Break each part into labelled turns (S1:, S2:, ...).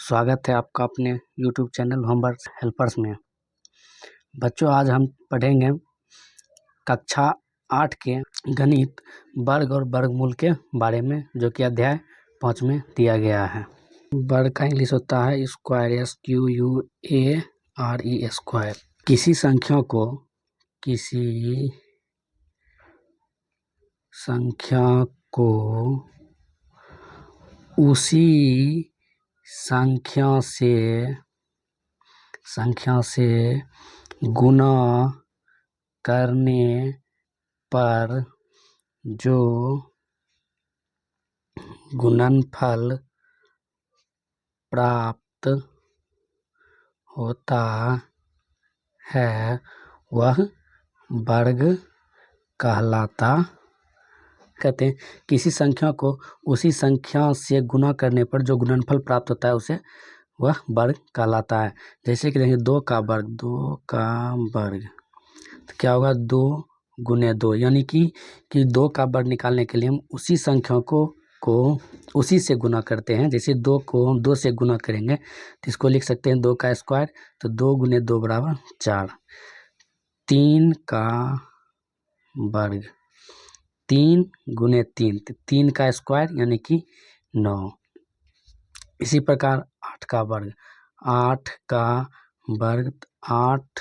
S1: स्वागत है आपका अपने YouTube चैनल होमवर्क हेल्पर्स में। बच्चों, आज हम पढ़ेंगे कक्षा 8 के गणित वर्ग और वर्गमूल के बारे में, जो कि अध्याय 5 में दिया गया है। वर्ग का इंग्लिश होता है स्क्वायर, SQUARE स्क्वायर। किसी संख्या को उसी संख्या से गुणा करने पर जो गुणनफल प्राप्त होता है वह वर्ग कहलाता। कहते हैं किसी संख्या को उसी संख्या से गुणा करने पर जो गुणनफल प्राप्त होता है उसे वह वर्ग कहलाता है। जैसे कि देखिए 2 का वर्ग तो क्या होगा 2 गुने 2, यानी कि 2 का वर्ग निकालने के लिए हम उसी संख्या को उसी से गुना करते हैं। जैसे 2 को हम 2 से गुना करेंगे तो इसको लिख सकते हैं 2 का स्क्वायर, तो 2 गुने 2 बराबर 4। 3 का वर्ग 3 गुने 3, 3 का स्क्वायर यानी कि 9। इसी प्रकार 8 का वर्ग 8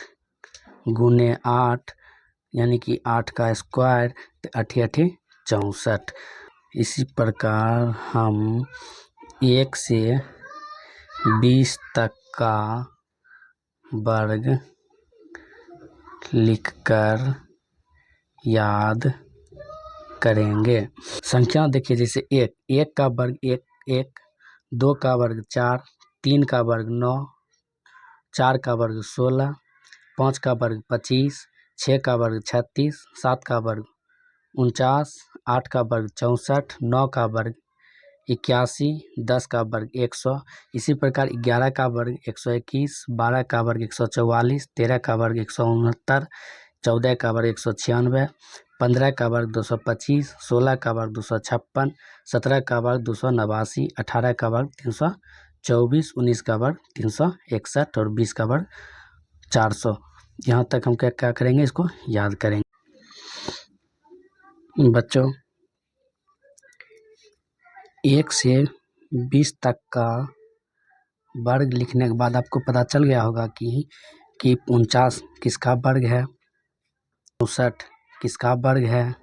S1: गुने 8 यानी कि 8 का स्क्वायर, 8 8 64। इसी प्रकार हम 1 से 20 तक का वर्ग लिखकर याद करेंगे। संख्या देखिए, जैसे 1 का वर्ग 1, 2 का वर्ग 4, 3 का वर्ग 9, 4 का वर्ग 16, 5 का वर्ग 25, 6 का वर्ग 36, 7 का वर्ग 49, 8 का वर्ग 64, 9 का वर्ग 81, 10 का वर्ग 100। इसी प्रकार 11 का वर्ग 121, 12 का वर्ग 144, 13 का वर्ग 169, 14 का वर्ग 196, 15 का वर्ग 225, 16 का वर्ग 256, 17 का वर्ग 289, 18 का वर्ग 324, 19 का वर्ग 361 और 20 का वर्ग 400। यहाँ तक हम क्या करेंगे, इसको याद करेंगे। बच्चों, 1 से 20 तक का वर्ग लिखने के बाद आपको पता चल गया होगा कि 49 किसका वर्ग है, 64 किसका वर्ग है,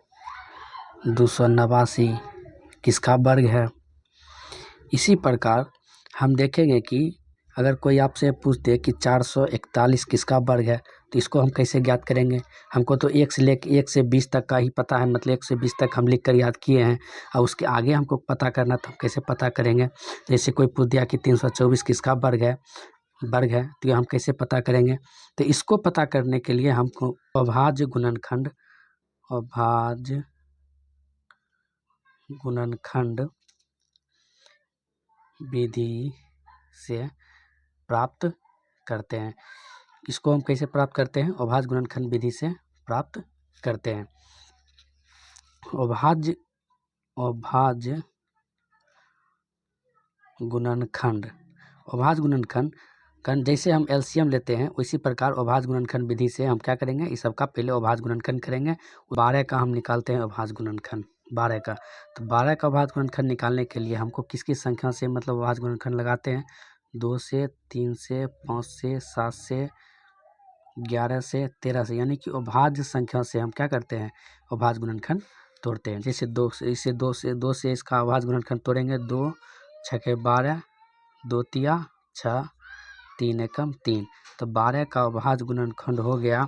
S1: 289 किसका वर्ग है। इसी प्रकार हम देखेंगे कि अगर कोई आपसे पूछ दे कि 441 किसका वर्ग है, तो इसको हम कैसे ज्ञात करेंगे। हमको तो 1 से 20 तक का ही पता है, मतलब 1 से 20 तक हम लिख कर याद किए हैं, और उसके आगे हमको पता करना तो हम कैसे पता करेंगे। जैसे कोई पूछ दिया कि 324 किसका वर्ग है, तो हम कैसे पता करेंगे। तो इसको पता करने के लिए हमको अभाज्य गुणनखंड विधि से प्राप्त करते हैं। इसको हम कैसे प्राप्त करते हैं, अभाज्य गुणनखंड विधि से प्राप्त करते हैं। अभाज्य गुणनखंड जैसे हम एलसीएम लेते हैं, उसी प्रकार अभाज्य गुणनखंड विधि से हम क्या करेंगे, इस सबका पहले अभाज्य गुणनखंड करेंगे। 12 का हम निकालते हैं अभाज्य गुणनखंड, 12 का। तो 12 का अभाज्य गुणनखंड निकालने के लिए हमको किसकी संख्या से मतलब अभाज्य गुणनखंड लगाते हैं, 2 से, 3 से, 5 से, 7 से, 11 से, 13 से, यानी कि अभाज्य संख्या से हम क्या करते हैं, अभाज्य गुणनखंड तोड़ते हैं। जैसे 2 से इसका अभाज्य गुणनखंड तोड़ेंगे, 2 छके 12, 2 तिया 6, 3 एकम 3। तो 12 का अभाज्य गुणनखंड हो गया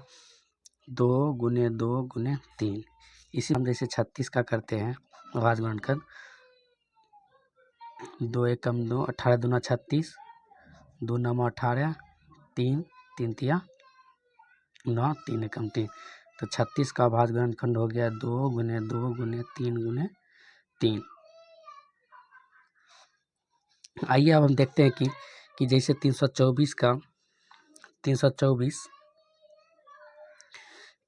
S1: 2 गुने 2 गुने 3। इसी हम जैसे 36 का करते हैं अभाज्य गुणनखंड, 2 एकम 2, 18 दूना 36, 2 नवा 18, 3 3 तिया 9, 3 एकम 3। तो 36 का अभाज्य गुणनखंड हो गया 2 गुने 2 गुने 3 गुने 3। आइए अब हम देखते हैं कि जैसे 324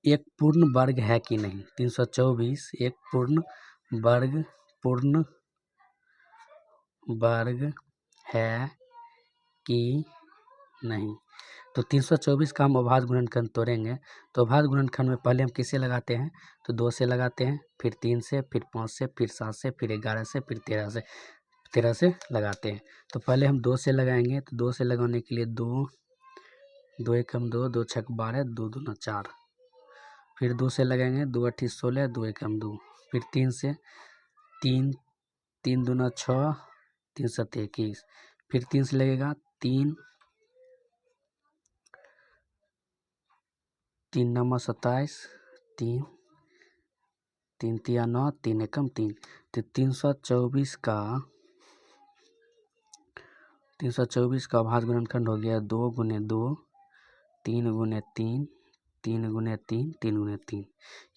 S1: एक पूर्ण वर्ग है कि नहीं। 324 एक पूर्ण वर्ग है कि नहीं। तो 324 का हम अभाज्य गुणनखंड तोड़ेंगे तो अभाज्य गुणनखंड में पहले हम किसे लगाते हैं तो 2 से लगाते हैं, फिर 3 से, फिर 5 से, फिर 7 से, फिर 11 से, फिर 13 से लगाते हैं। तो पहले हम 2 से लगाएंगे तो 2 से लगाने के लिए 2 2 एकम 2, 2 छक 12, 2 दूना 4। फिर 2 से लगाएंगे 2 अट्ठी 16, 2 एकम 2। फिर 3 से 3 3 दूना 6, 3 सत्ते 21। फिर 3 से लगेगा 3 3 नंबर 27, 3 3 तिया 9, 3 एकम 3। तो 324 का अभाज्य गुणनखंड हो गया 2 गुने 2, 3 गुने 3, 3 गुने 3, 3 गुने 3।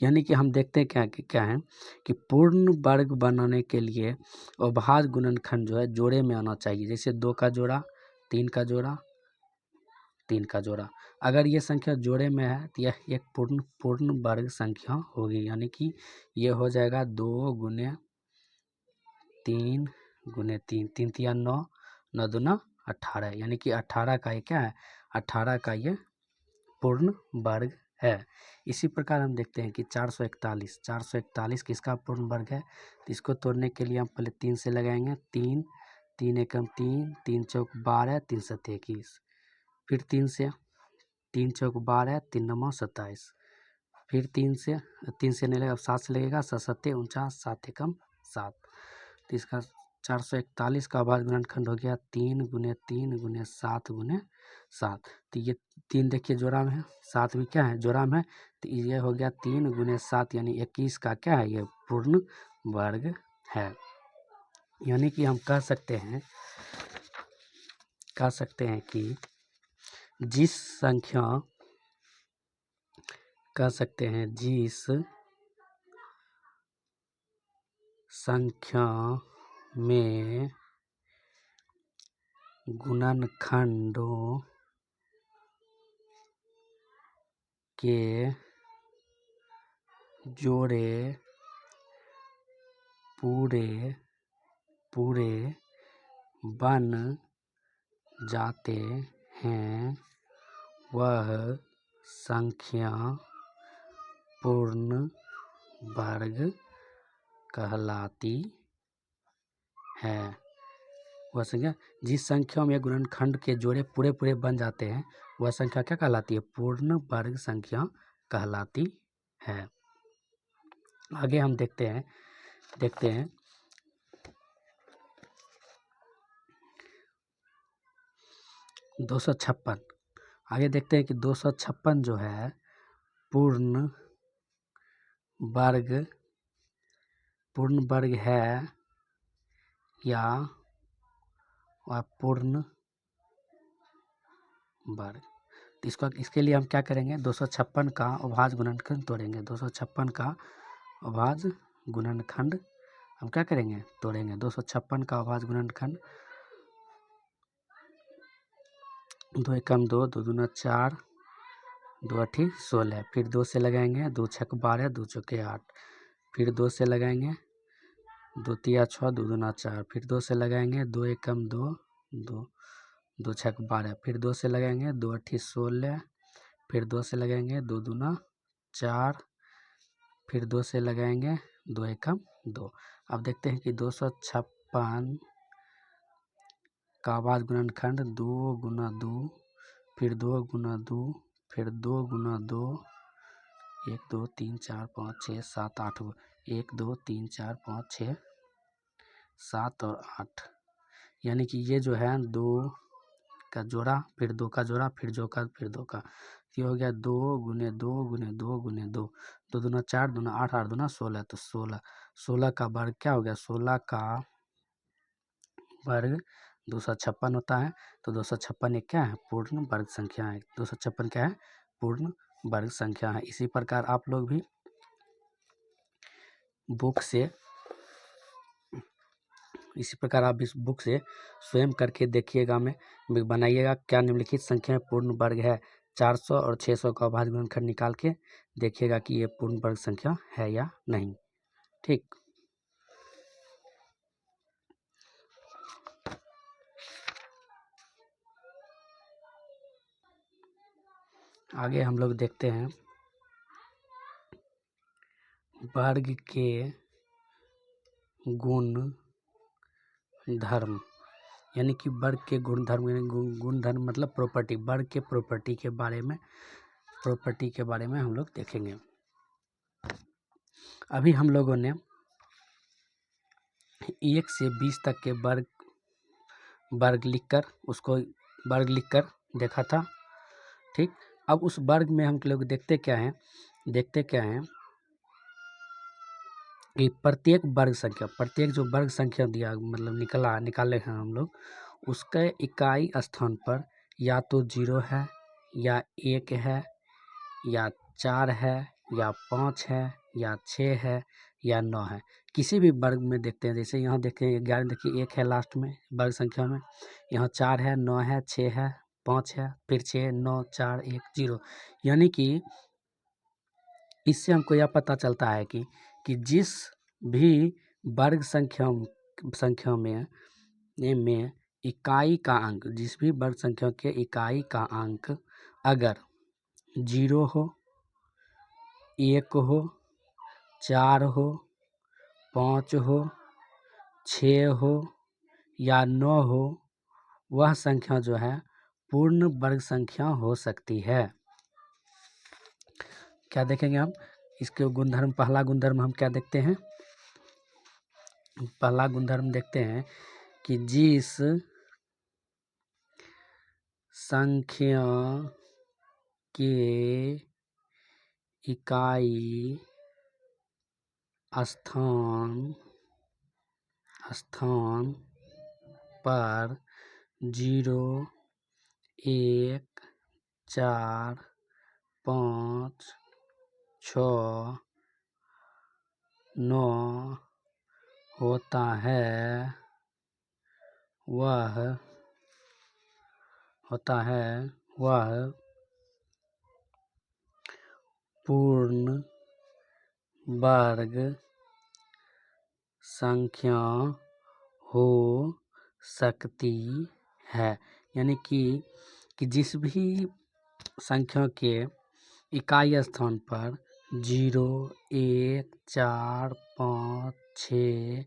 S1: यानी कि हम देखते हैं क्या है कि पूर्ण वर्ग बनाने के लिए अभाज्य गुणनखंड जो है जोड़े में आना चाहिए। जैसे 2 का जोड़ा, 3 का जोड़ा, 3 का जोड़ा। अगर ये संख्या जोड़े में है तो यह एक पूर्ण वर्ग संख्या होगी। यानी कि ये हो जाएगा 2 गुने 3 गुने 3, 3 तिया 9, 9 दूना 18। यानी कि 18 का ये क्या है, 18 का ये पूर्ण वर्ग है। इसी प्रकार हम देखते हैं कि 441 किसका पूर्ण वर्ग है। तो इसको तोड़ने के लिए हम पहले 3 से लगाएंगे, 3 3 एकम 3, 3 चौक 12, 3 सत्ते 21। फिर 3 से 3 चौक 12, 3 नौ 27। फिर 3 से नहीं लगेगा, 7 से लगेगा, 7 सत्ते 49, 7 एकम 7। तो इसका 441 का अभाज्य गुणनखंड हो गया 3 गुने 3 गुने 7 गुने 7। तो ये 3 देखिए जोड़ा में है, 7 भी क्या है जोड़ा में है। तो ये हो गया 3 गुने 7 यानी 21 का क्या है ये पूर्ण वर्ग है। यानी कि हम कह सकते हैं कि जिस संख्या में गुणनखंडों के जोड़े पूरे बन जाते हैं वह संख्या पूर्ण वर्ग कहलाती है। वह संख्या जिस संख्या में गुणनखंड के जोड़े पूरे बन जाते हैं वह संख्या क्या कहलाती है, पूर्ण वर्ग संख्या कहलाती है। आगे हम देखते हैं 256। आगे देखते हैं कि 256 जो है पूर्ण वर्ग है या अपूर्ण वर्ग। तो इसके लिए हम क्या करेंगे, 256 का अभाज्य गुणनखंड तोड़ेंगे। 256 का अभाज्य गुणनखंड हम क्या करेंगे, तोड़ेंगे। 256 का अभाज्य गुणनखंड 2 एकम 2, 2 दूना 4, 2 अट्ठी 16। फिर 2 से लगाएंगे, 2 छक 12, 2 चौके 8। फिर 2 से लगाएंगे, 2 तिया 6, 2 दूना 4। फिर 2 से लगाएंगे, 2 एकम 2, 2 छक 12। फिर 2 से लगाएंगे, 2 अट्ठी 16। फिर 2 से लगाएंगे, 2 दूना 4। फिर 2 से लगाएंगे, 2 एकम 2। अब देखते हैं कि 256 का अभाज्य गुणनखंड 2 गुना 2, फिर 2 गुना 2, फिर 2 गुना 2, 1 2 3 4 5 6 7 8, 1 2 3 4 5 6 7 और 8। यानी कि ये जो है 2 का जोड़ा, फिर 2 का जोड़ा, फिर 2 का, फिर 2 का। ये हो गया 2 गुने 2 गुने 2 गुने 2, 2 दूना 4, दूना 8, 8 दूना 16। तो 16 का वर्ग क्या हो गया, 16 का वर्ग 256 होता है। तो 256 एक क्या है, पूर्ण वर्ग संख्या है। 256 क्या है, पूर्ण वर्ग संख्या है। इसी प्रकार आप लोग भी इस बुक से स्वयं करके देखिएगा, में बनाइएगा क्या निम्नलिखित संख्या में पूर्ण वर्ग है। 400 और 600 का अभाज्य गुणनखंड निकाल के देखिएगा कि ये पूर्ण वर्ग संख्या है या नहीं। ठीक। आगे हम लोग देखते हैं वर्ग के गुण धर्म, यानी कि वर्ग के गुणधर्म, गुणधर्म मतलब प्रॉपर्टी, वर्ग के प्रॉपर्टी के बारे में हम लोग देखेंगे। अभी हम लोगों ने 1 से 20 तक के वर्ग लिखकर देखा था। ठीक, अब उस वर्ग में हम लोग देखते क्या हैं कि प्रत्येक जो वर्ग संख्या दिया मतलब निकाले हैं हम लोग, उसके इकाई स्थान पर या तो 0 है या 1 है या 4 है या 5 है या 6 है या 9 है। किसी भी वर्ग में देखते हैं, जैसे यहाँ देखें 11, देखिए 1 है लास्ट में वर्ग संख्या में, यहाँ 4 है, 9 है, 6 है, 5 है, फिर 6, 9, 4, 1, 0। यानी कि इससे हमको यह पता चलता है कि जिस भी वर्ग संख्या में इकाई का अंक, जिस भी वर्ग संख्या के इकाई का अंक अगर 0 हो, 1 हो, 4 हो, 5 हो, 6 हो या 9 हो, वह संख्या जो है पूर्ण वर्ग संख्या हो सकती है। क्या देखेंगे हम इसके गुणधर्म? पहला गुणधर्म हम क्या देखते हैं? पहला गुणधर्म देखते हैं कि जिस संख्या के इकाई स्थान पर 0, 1, 4, 5, 6, 9 होता है, वह पूर्ण वर्ग संख्या हो सकती है। यानी कि जिस भी संख्या के इकाई स्थान पर 0, 1, 4, 5, 6,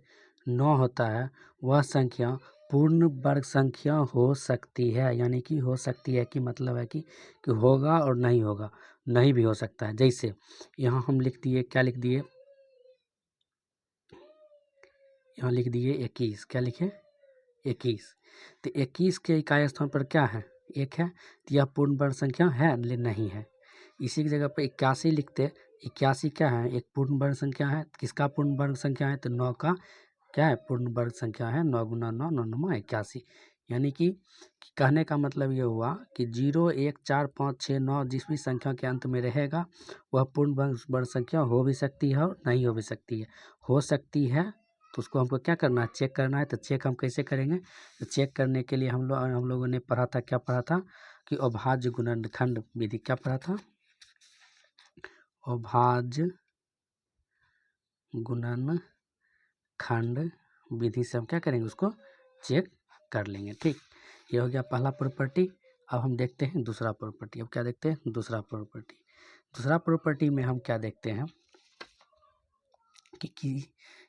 S1: 9 होता है, वह संख्या पूर्ण वर्ग संख्या हो सकती है। यानी कि हो सकती है कि मतलब है कि होगा और नहीं होगा, नहीं भी हो सकता है। जैसे यहाँ हम लिख दिए, क्या लिख दिए? यहाँ लिख दिए 21। क्या लिखे? 21। तो 21 के इकाई स्थान पर क्या है? 1 है, तो यह पूर्ण वर्ग संख्या है? नहीं है। इसी की जगह पर 81 लिखते। 81 क्या है? एक पूर्ण वर्ग संख्या है। किसका पूर्ण वर्ग संख्या है? तो 9 का क्या है? पूर्ण वर्ग संख्या है। 9 × 9 9 9 81। यानी कि कहने का मतलब ये हुआ कि 0, 1, 4, 5, 6, 9 जिस भी संख्या के अंत में रहेगा वह पूर्ण वर्ग संख्या हो भी सकती है और नहीं हो भी सकती है। हो सकती है तो उसको हमको क्या करना है? चेक करना है। तो चेक हम कैसे करेंगे? तो चेक करने के लिए हम लोगों ने पढ़ा था, क्या पढ़ा था? कि अभाज्य गुणनखंड विधि। क्या पढ़ा था? अभाज्य गुणनखंड विधि से हम क्या करेंगे? उसको चेक कर लेंगे। ठीक, ये हो गया पहला प्रॉपर्टी। अब हम देखते हैं दूसरा प्रॉपर्टी। अब क्या देखते हैं? दूसरा प्रॉपर्टी में हम क्या देखते हैं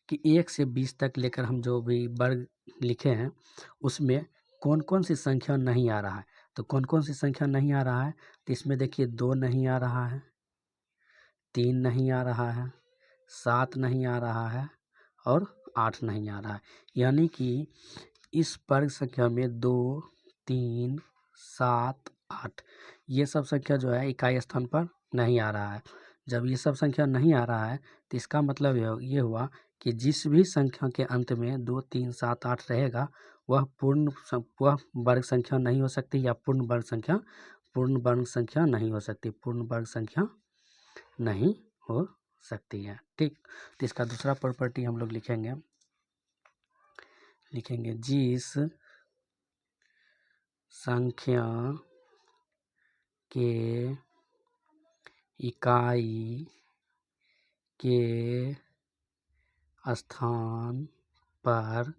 S1: कि 1 से 20 तक लेकर हम जो भी वर्ग लिखे हैं उसमें कौन कौन सी संख्या नहीं आ रहा है। तो कौन कौन सी संख्या नहीं आ रहा है? तो इसमें देखिए 2 नहीं आ रहा है, 3 नहीं आ रहा है, 7 नहीं आ रहा है और 8 नहीं आ रहा है। यानी कि इस वर्ग संख्या में 2, 3, 7, 8 ये सब संख्या जो है इकाई स्थान पर नहीं आ रहा है। जब ये सब संख्या नहीं आ रहा है तो इसका मतलब ये हुआ कि जिस भी संख्या के अंत में 2, 3, 7, 8 रहेगा वह वह वर्ग संख्या नहीं हो सकती, या पूर्ण वर्ग संख्या नहीं हो सकती, पूर्ण वर्ग संख्या नहीं हो सकती है। ठीक, तो इसका दूसरा प्रॉपर्टी हम लोग लिखेंगे जिस संख्या के इकाई के स्थान पर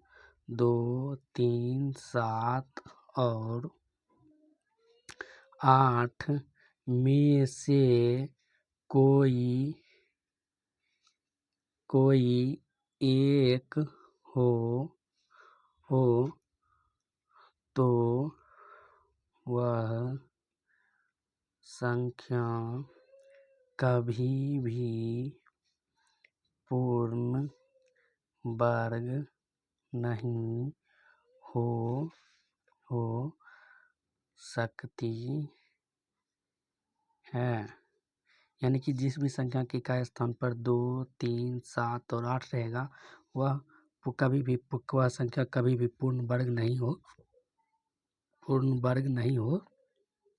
S1: 2, 3, 7 और 8 में से कोई एक हो तो वह संख्या कभी भी पूर्ण वर्ग नहीं हो सकती है। यानी कि जिस भी संख्या के इकाई स्थान पर 2, 3, 7 और 8 रहेगा वह वह संख्या कभी भी पूर्ण वर्ग नहीं हो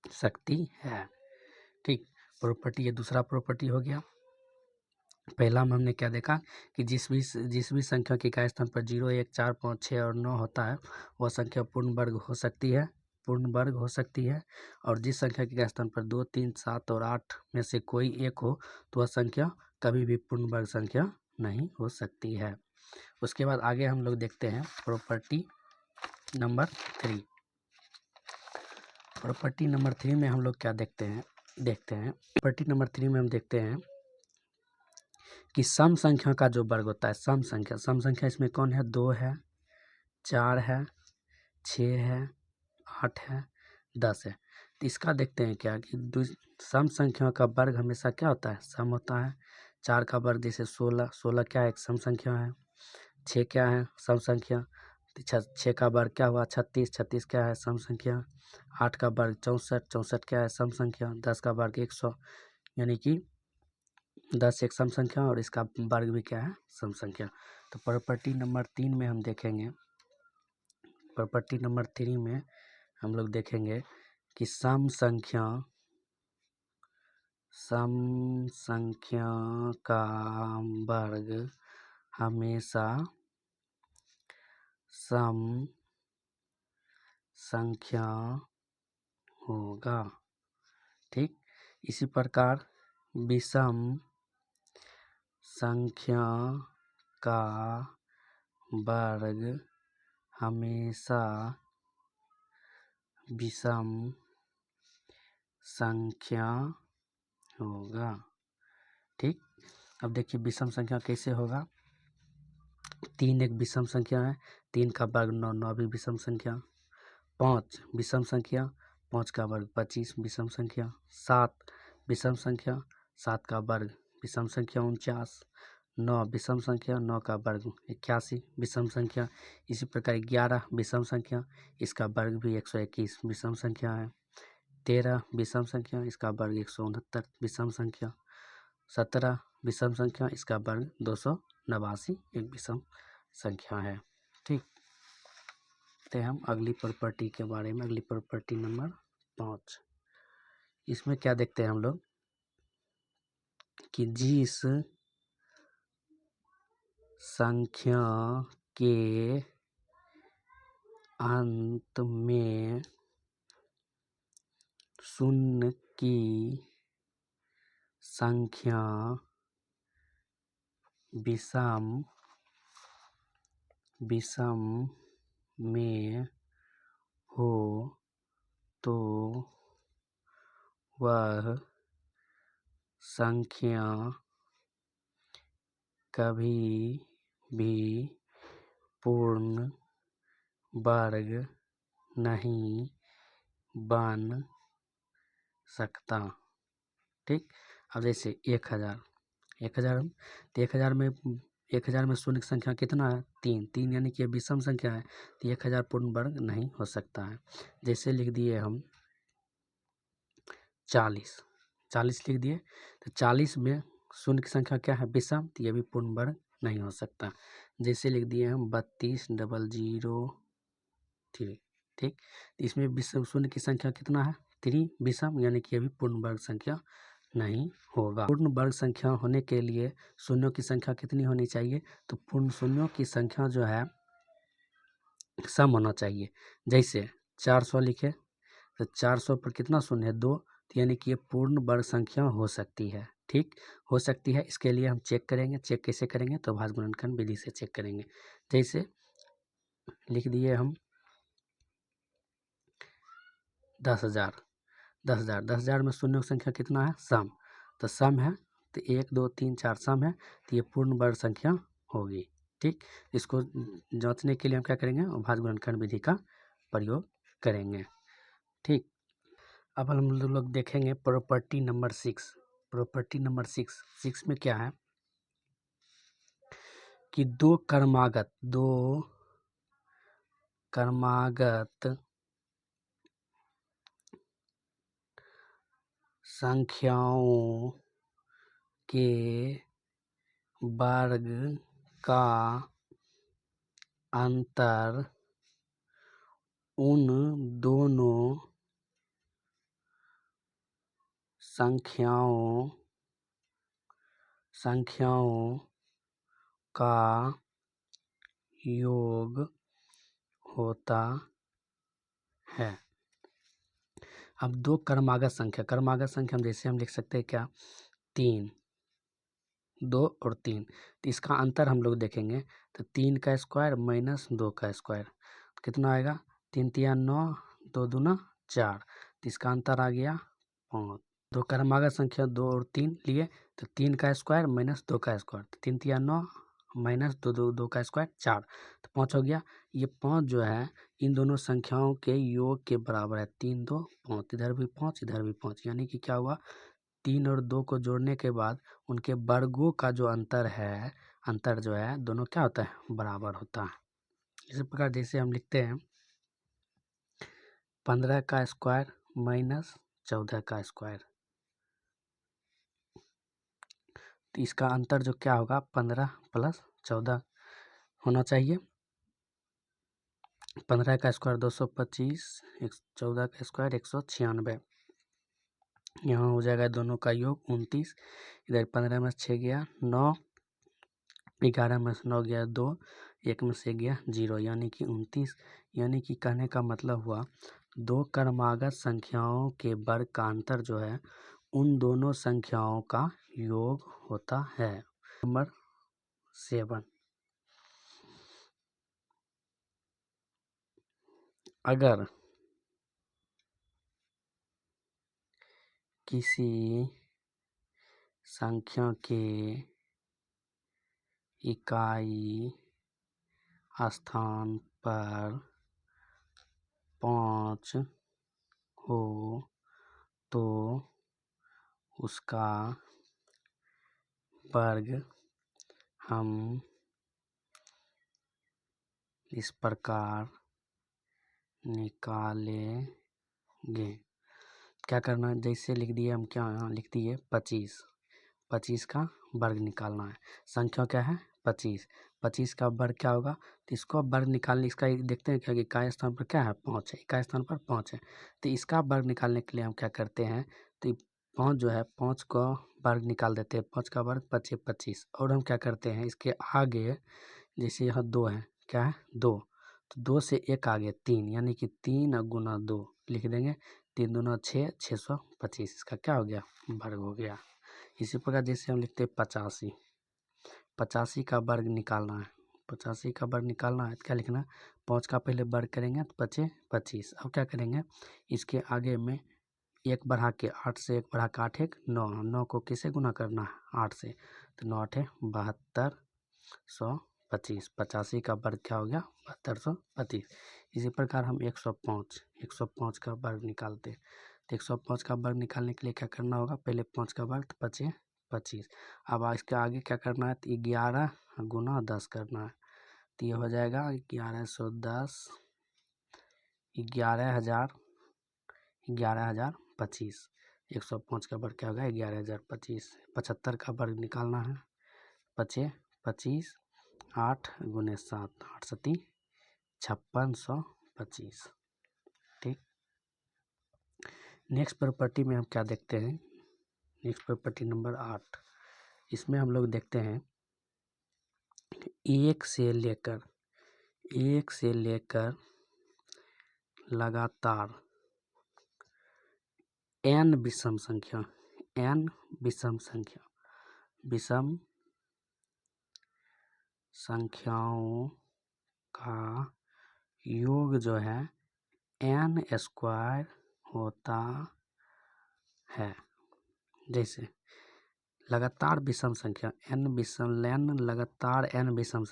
S1: सकती है। ठीक, प्रॉपर्टी ये दूसरा प्रॉपर्टी हो गया। पहला में हमने क्या देखा कि जिस भी संख्या के इकाई स्थान पर 0, 1, 4, 5, 6 और 9 होता है वह संख्या पूर्ण वर्ग हो सकती है। और जिस संख्या के इकाई स्थान पर 2, 3, 7 और 8 में से कोई एक हो तो वह संख्या कभी भी पूर्ण वर्ग संख्या नहीं हो सकती है। उसके बाद आगे हम लोग देखते हैं प्रॉपर्टी नंबर 3। प्रॉपर्टी नंबर 3 में हम लोग क्या देखते हैं प्रॉपर्टी नंबर 3 में हम देखते हैं कि सम संख्या का जो वर्ग होता है सम संख्या इसमें कौन है? 2 है, 4 है, 6 है, 8 है, 10 है। तो इसका देखते हैं क्या कि सम संख्या का वर्ग हमेशा क्या होता है? सम होता है। 4 का वर्ग जैसे 16 क्या है? एक सम संख्या है। 6 क्या है? सम संख्या। 6 का वर्ग क्या हुआ? 36 क्या है? सम संख्या। 8 का वर्ग 64 क्या है? सम संख्या। 10 का वर्ग 100 यानी कि 10 एक सम संख्या और इसका वर्ग भी क्या है? सम संख्या। तो प्रॉपर्टी नंबर 3 में हम देखेंगे प्रॉपर्टी नंबर 3 में हम लोग देखेंगे कि सम संख्या का वर्ग हमेशा सम संख्या होगा। ठीक, इसी प्रकार विषम संख्या का वर्ग हमेशा विषम संख्या होगा। ठीक, अब देखिए विषम संख्या कैसे होगा। 3 एक विषम संख्या है, 3 का वर्ग 9, 9 भी विषम संख्या। 5 विषम संख्या, 5 का वर्ग 25 विषम संख्या। 7 विषम संख्या, 7 का वर्ग विषम संख्या 49। 9 विषम संख्या, 9 का वर्ग 81 विषम संख्या। इसी प्रकार 11 विषम संख्या, इसका वर्ग भी 121 विषम संख्या है। 13 विषम संख्या, इसका वर्ग 169 विषम संख्या। 17 विषम संख्या, इसका वर्ग 289 एक विषम संख्या है। ठीक, तो हम अगली प्रॉपर्टी के बारे में अगली प्रॉपर्टी नंबर 5 इसमें क्या देखते हैं हम लोग कि जिस संख्या के अंत में शून्य की संख्या विषम में हो तो वह संख्या कभी भी पूर्ण वर्ग नहीं बन सकता। ठीक, अब जैसे 1000 तो 1000 में शून्य की संख्या कितना है? 3 यानी कि विषम संख्या है तो 1000 पूर्ण वर्ग नहीं हो सकता है। जैसे लिख दिए हम 40 लिख दिए तो 40 में शून्य की संख्या क्या है? विषम, तो ये भी पूर्ण वर्ग नहीं हो सकता। जैसे लिख दिए हम 32 003। ठीक, तो इसमें विषम शून्य की संख्या कितना है? 3 विषम यानी कि ये भी पूर्ण वर्ग संख्या नहीं होगा। पूर्ण वर्ग संख्या होने के लिए शून्यों की संख्या कितनी होनी चाहिए? तो पूर्ण शून्यों की संख्या जो है सम होना चाहिए। जैसे 400 लिखे तो 400 पर कितना शून्य है? 2, तो यानी कि ये पूर्ण वर्ग संख्या हो सकती है। ठीक, हो सकती है। इसके लिए हम चेक करेंगे। चेक कैसे करेंगे? तो भाज्य गुणनखंड विधि से चेक करेंगे। जैसे लिख दिए हम 10,000 10,000। 10,000 में शून्य संख्या कितना है? सम। तो सम है तो 1 2 3 4 सम है तो ये पूर्ण वर्ग संख्या होगी। ठीक, इसको जांचने के लिए हम क्या करेंगे? अभाज्य गुणनखंड विधि का प्रयोग करेंगे। ठीक, अब हम लोग देखेंगे प्रॉपर्टी नंबर 6। प्रॉपर्टी नंबर 6 में क्या है कि दो क्रमागत संख्याओं के वर्ग का अंतर उन दोनों संख्याओं का योग होता है। अब दो क्रमागत संख्या जैसे हम लिख सकते हैं क्या? 3, 2 और 3। तो इसका अंतर हम लोग देखेंगे तो 3 का स्क्वायर माइनस 2 का स्क्वायर कितना आएगा? 3 तिया 9, 2 दूना 4। तो इसका अंतर आ गया 5। दो क्रमागत संख्या 2 और 3 लिए तो 3 का स्क्वायर माइनस 2 का स्क्वायर, 3 तिया 9 माइनस 2 का स्क्वायर 4, तो 5 हो गया। ये 5 जो है इन दोनों संख्याओं के योग के बराबर है। 3 2 5, इधर भी 5 इधर भी 5, यानी कि क्या हुआ? 3 और 2 को जोड़ने के बाद उनके वर्गों का जो अंतर जो है दोनों क्या होता है? बराबर होता है। इसी प्रकार जैसे हम लिखते हैं 15 का स्क्वायर माइनस 14 का स्क्वायर, तो इसका अंतर जो क्या होगा? 15 प्लस 14 होना चाहिए। 15 का स्क्वायर 225, 14 का स्क्वायर 196, यहाँ हो जाएगा दोनों का योग 29। इधर 15 में 6 गया 9, 11 में से 9 गया 2, 1 में से गया 0, यानी कि 29। यानी कि कहने का मतलब हुआ दो क्रमागत संख्याओं के वर्ग का अंतर जो है उन दोनों संख्याओं का योग होता है। नंबर 7, अगर किसी संख्या के इकाई स्थान पर 5 हो तो उसका वर्ग हम इस प्रकार निकालेंगे। क्या करना है? जैसे लिख दिए हम, क्या यहाँ लिख दिए 25। 25 का वर्ग निकालना है। संख्या क्या है? 25। 25 का वर्ग क्या होगा? तो इसको वर्ग निकालने, इसका देखते हैं क्या कि इकाई स्थान पर क्या है? 5 है। इकाई स्थान पर 5 है तो इसका वर्ग निकालने के लिए हम क्या करते हैं? तो 5 जो है 5 का वर्ग निकाल देते हैं। 5 का वर्ग 25 25, और हम क्या करते हैं इसके आगे जैसे यहाँ 2 है, क्या है? 2, तो 2 से 1 आगे 3, यानी कि 3 गुना 2 लिख देंगे। 3 दूना 6, 625, इसका क्या हो गया? वर्ग हो गया। इसी प्रकार जैसे हम लिखते हैं 85। 85 का वर्ग निकालना है। 85 का वर्ग निकालना है तो क्या लिखना है? 5 का पहले वर्ग करेंगे तो 25 25। अब क्या करेंगे? इसके आगे में 1 बढ़ा के 8 से 1 बढ़ा के 8 1 9, 9 को किसे गुना करना है? 8 से, तो 9 8 7225। 85 का वर्ग क्या हो गया? 7225। इसी प्रकार हम 105 का वर्ग निकालते हैं। तो 105 का वर्ग निकालने के लिए क्या करना होगा? पहले 5 का वर्ग तो 25 25। अब इसके आगे क्या करना है? तो 11 गुना 10 करना है। तो ये हो जाएगा 1110, 11,000, 11,025। 105 का वर्ग क्या होगा? 11,025। 75 का वर्ग निकालना है। 25 25, 8 गुने 7, 8 सती 5625। ठीक, नेक्स्ट प्रॉपर्टी में हम क्या देखते हैं? नेक्स्ट प्रॉपर्टी नंबर 8, इसमें हम लोग देखते हैं 1 से लेकर लगातार n विषम संख्याओं का योग जो है n स्क्वायर होता है। जैसे लगातार विषम संख्या लगातार n विषम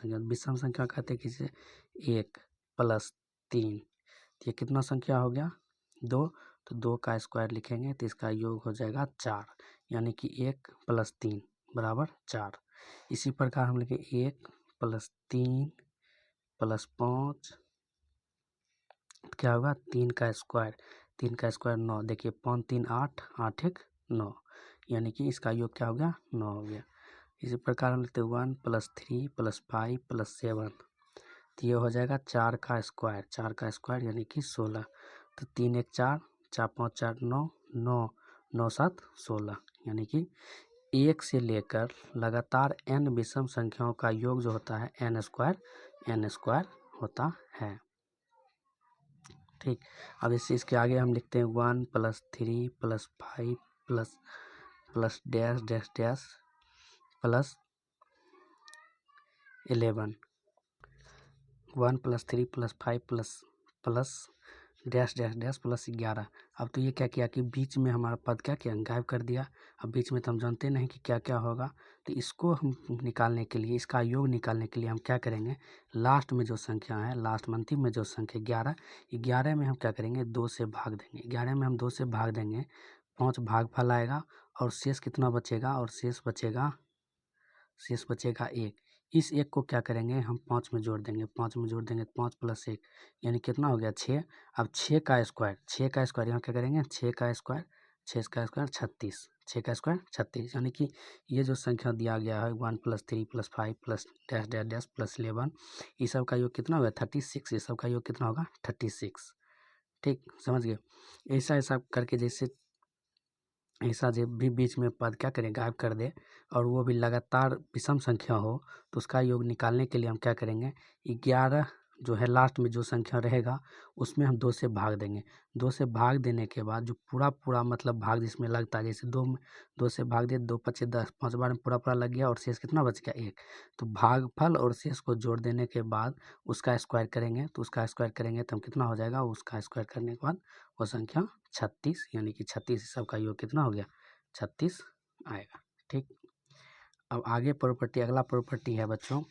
S1: संख्या कहते किसे 1 + 3, ये कितना संख्या हो गया 2, तो 2 का स्क्वायर लिखेंगे तो इसका योग हो जाएगा 4, यानी कि 1 + 3 = 4। इसी प्रकार हम लिखे 1 + 3 + 5 क्या होगा 3 का स्क्वायर 9, देखिए 5 3 8 8 1 9, यानी कि इसका योग क्या हो गया 9 हो गया। इसी प्रकार हम लिखते हैं 1 + 3 + 5 + 7, तो ये हो जाएगा 4 का स्क्वायर यानी कि 16, तो 3 1 4 4 5 4 9 9 9 7 16, यानी कि 1 से लेकर लगातार n विषम संख्याओं का योग जो होता है n स्क्वायर होता है। ठीक, अब इस चीज़ के आगे हम लिखते हैं 1 + 3 + 5 + dash dash dash + 11, 1 + 3 + 5 + dash dash dash +11। अब तो ये क्या किया कि बीच में हमारा पद क्या किया गायब कर दिया। अब बीच में तो हम जानते नहीं कि क्या क्या होगा, तो इसको हम निकालने के लिए, इसका योग निकालने के लिए हम क्या करेंगे, लास्ट में जो संख्या है, लास्ट में अंतिम में जो संख्या 11 में हम क्या करेंगे 2 से भाग देंगे। 11 में हम 2 से भाग देंगे, 5 भागफल आएगा और शेष कितना बचेगा, और शेष बचेगा 1। इस 1 को क्या करेंगे हम 5 में जोड़ देंगे, 5 + 1 यानी कितना हो गया 6। अब 6 का स्क्वायर यहाँ क्या करेंगे 6 का स्क्वायर 36, 6 का स्क्वायर 36, यानी कि ये जो संख्या दिया गया है 1 + 3 + 5 + डैश डैश डैश +11, ये सब का योग कितना होगा 36, ये सब का योग कितना होगा 36। ठीक, समझ गए। ऐसा करके जैसे ऐसा जब भी बीच में पद क्या करें गायब कर दे और वो भी लगातार विषम संख्या हो, तो उसका योग निकालने के लिए हम क्या करेंगे 11 जो है लास्ट में जो संख्या रहेगा उसमें हम 2 से भाग देंगे। 2 से भाग देने के बाद जो पूरा मतलब भाग जिसमें लगता है, जैसे 2 से भाग दिए 2 × 5 = 10, 5 बार में पूरा लग गया और शेष कितना बच गया 1। तो भागफल और शेष को जोड़ देने के बाद उसका स्क्वायर करेंगे, तो उसका स्क्वायर करेंगे तो हम कितना हो जाएगा, उसका स्क्वायर करने के बाद वो संख्या 36, यानी कि 36 सबका योग कितना हो गया 36 आएगा। ठीक, अब आगे अगला प्रॉपर्टी है बच्चों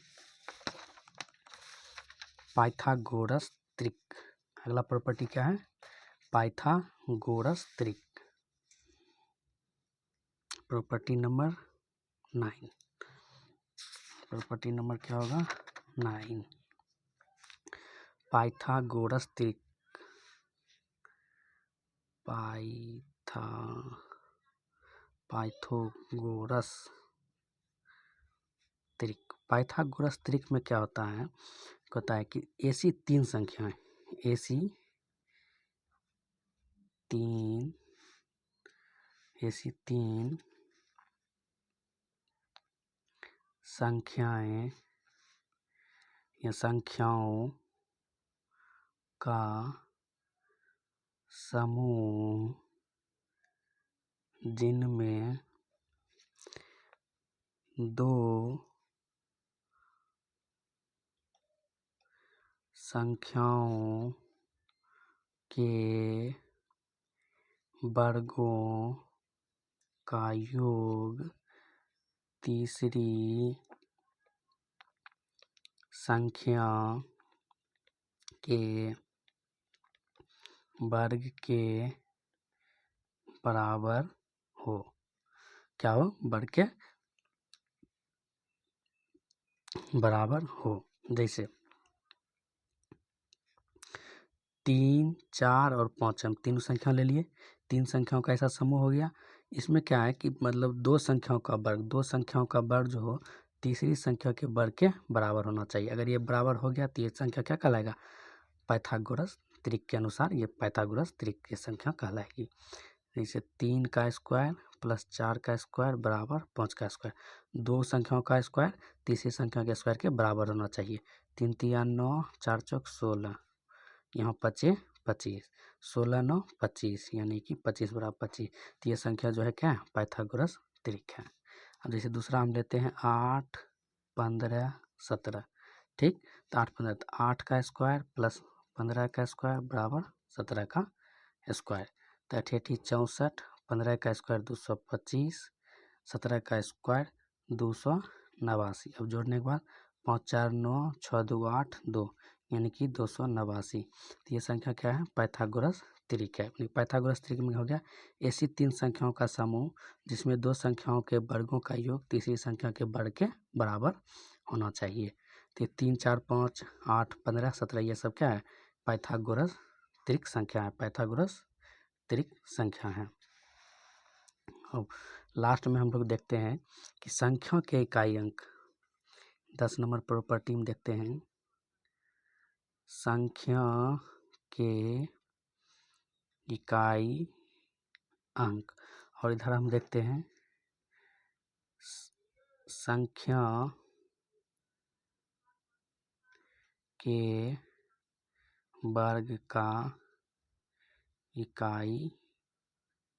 S1: पाइथागोरस त्रिक। अगला प्रॉपर्टी क्या है पाइथागोरस त्रिक, प्रॉपर्टी नंबर 9। प्रॉपर्टी नंबर क्या होगा 9, पाइथागोरस त्रिक। पाइथागोरस त्रिक। पाइथागोरस त्रिक में क्या होता है कि ऐसी 3 संख्याएं, ऐसी तीन संख्याएं या संख्याओं का समूह जिनमें 2 संख्याओं के वर्गों का योग तीसरी संख्या के वर्ग के बराबर हो। क्या हो, वर्ग के बराबर हो। जैसे 3 4 और 5 हम तीनों संख्या ले लिए, 3 संख्याओं का ऐसा समूह हो गया। इसमें क्या है कि मतलब 2 संख्याओं का वर्ग जो हो तीसरी संख्या के वर्ग के बराबर होना चाहिए। अगर ये बराबर हो गया तो ये संख्या क्या कहलाएगा पाइथागोरस त्रिक के अनुसार ये पाइथागोरस त्रिक की संख्या कहलाएगी। जैसे 3 का स्क्वायर + 4 का स्क्वायर = 5 का स्क्वायर, 2 संख्याओं का स्क्वायर तीसरी संख्या के स्क्वायर के बराबर होना चाहिए। 3 3 9 4 चौक 16, यहाँ 25 25, 16 9 25, यानी कि 25 = 25, तो ये संख्या जो है क्या है पाइथागोरस त्रिक है। अब जैसे दूसरा हम लेते हैं 8 15 17। ठीक, तो 8 15, 8 का स्क्वायर + 15 का स्क्वायर = 17 का स्क्वायर, तो 8 8 64 15 का स्क्वायर 225, 17 का स्क्वायर 289। अब जोड़ने के बाद 5 4 9, 6 2 8 2, यानी कि 289। तो ये संख्या क्या है? पाइथागोरस त्रिक है। पाइथागोरस त्रिक में हो गया ऐसी तीन संख्याओं का समूह जिसमें दो संख्याओं के वर्गों का योग तीसरी संख्या के वर्ग के बराबर होना चाहिए। तो 3 4 5 8 15 17 ये सब क्या है? पाइथागोरस त्रिक संख्या है, पाइथागोरस त्रिक संख्या है। अब लास्ट में हम लोग देखते हैं कि संख्या के इकाई अंक 10 नंबर प्रॉपर्टी में देखते हैं संख्या के इकाई अंक, और इधर हम देखते हैं संख्या के वर्ग का इकाई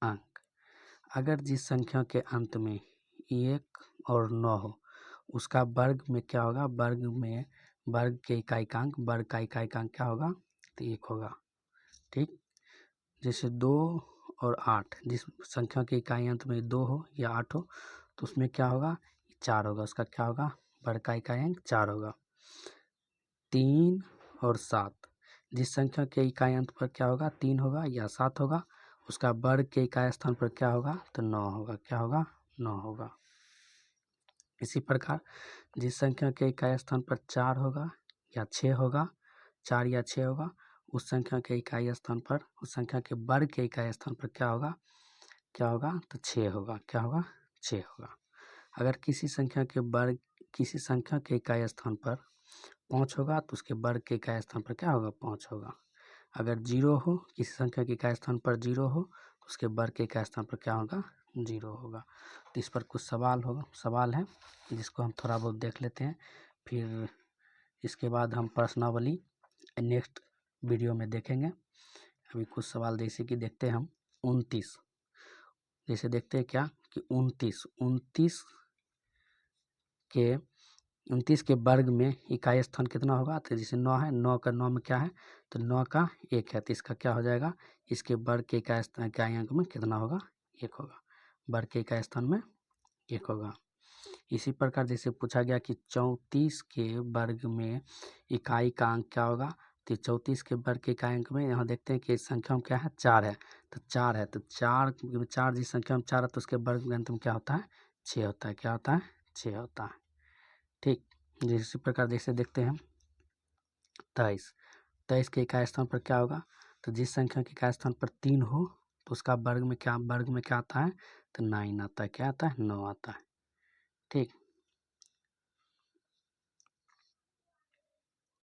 S1: अंक। अगर जिस संख्या के अंत में 1 और 9 हो उसका वर्ग में क्या होगा? वर्ग में वर्ग के इकाई का अंक, वर्ग का इकाई का अंक क्या होगा? तो 1 होगा। ठीक, जैसे 2 और 8, जिस संख्या के इकाई अंत में 2 हो या 8 हो तो उसमें क्या होगा? 4 होगा। उसका क्या होगा? वर्ग का इकाई अंक 4 होगा। 3 और 7, जिस संख्या के इकाई अंत पर क्या होगा? 3 होगा या 7 होगा, उसका वर्ग के इकाई स्थान पर क्या होगा? तो 9 होगा। क्या होगा? 9 होगा। इसी प्रकार जिस संख्या के इकाई स्थान पर 4 होगा या 6 होगा, 4 या 6 होगा, उस संख्या के इकाई स्थान पर, उस संख्या के वर्ग के इकाई स्थान पर क्या होगा? क्या होगा? तो 6 होगा। क्या होगा? 6 होगा। अगर किसी संख्या के इकाई स्थान पर 5 होगा तो उसके वर्ग के इकाई स्थान पर क्या होगा? 5 होगा। अगर 0 हो, किसी संख्या के इकाई स्थान पर 0 हो तो उसके वर्ग के इकाई स्थान पर क्या होगा? 0 होगा। तो इस पर कुछ सवाल है जिसको हम थोड़ा बहुत देख लेते हैं, फिर इसके बाद हम प्रश्नावली नेक्स्ट वीडियो में देखेंगे। अभी कुछ सवाल जैसे कि देखते हैं हम 29, जैसे देखते हैं क्या कि 29 के वर्ग में इकाई स्थान कितना होगा? तो जैसे 9 है, 9 का 9 में क्या है? तो 9 का 1 है, तो इसका क्या हो जाएगा? इसके वर्ग के इकाई अंक में कितना होगा? 1 होगा। वर्ग के इकाई स्थान में 1 होगा। इसी प्रकार जैसे पूछा गया कि 34 के वर्ग में इकाई का अंक क्या होगा? तो 34 के वर्ग के इकाई अंक में यहाँ देखते हैं कि संख्या में क्या है? 4 है, तो 4 है, तो 4 जिस संख्या में 4 है तो उसके वर्ग के अंत में क्या होता है? 6 होता है। क्या होता है? 6 होता है। ठीक, इसी प्रकार जैसे देखते हैं 23 के इकाई स्थान पर क्या होगा? तो जिस संख्या के इकाई स्थान पर 3 हो तो उसका वर्ग में क्या आता है? तो 9 आता है। क्या आता है? 9 आता है। ठीक।